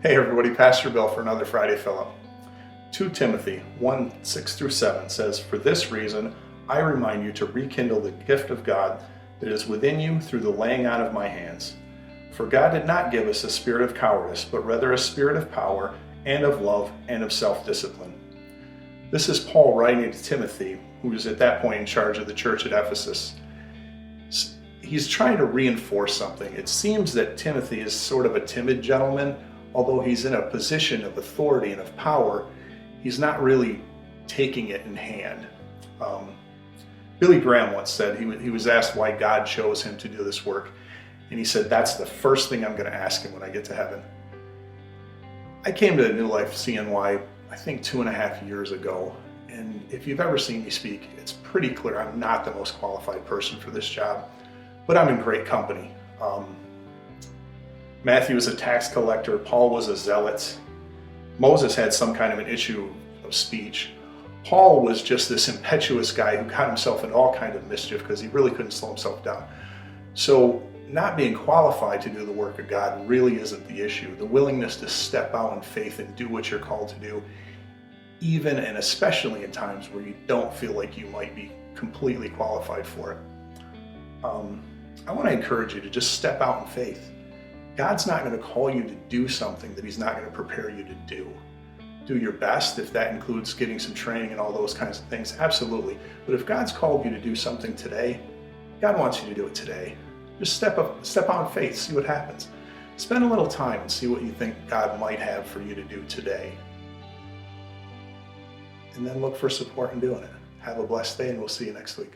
Hey everybody, Pastor Bill for another Friday Fill-Up. 2 Timothy 1:6-7 says, "For this reason I remind you to rekindle the gift of God that is within you through the laying on of my hands. For God did not give us a spirit of cowardice, but rather a spirit of power and of love and of self-discipline." This is Paul writing to Timothy, who was at that point in charge of the church at Ephesus. He's trying to reinforce something. It seems that Timothy is sort of a timid gentleman. Although he's in a position of authority and of power, he's not really taking it in hand. Billy Graham once said, he was asked why God chose him to do this work, and he said, "That's the first thing I'm going to ask him when I get to heaven." I came to New Life CNY, I think 2.5 years ago, and if you've ever seen me speak, it's pretty clear I'm not the most qualified person for this job, but I'm in great company. Matthew was a tax collector, Paul was a zealot, Moses had some kind of an issue of speech. Paul was just this impetuous guy who got himself in all kinds of mischief because he really couldn't slow himself down. So not being qualified to do the work of God really isn't the issue. The willingness to step out in faith and do what you're called to do, even and especially in times where you don't feel like you might be completely qualified for it. I want to encourage you to just step out in faith. God's not going to call you to do something that he's not going to prepare you to do. Do your best. If that includes getting some training and all those kinds of things, absolutely. But if God's called you to do something today, God wants you to do it today. Just step out in faith, see what happens. Spend a little time and see what you think God might have for you to do today. And then look for support in doing it. Have a blessed day, and we'll see you next week.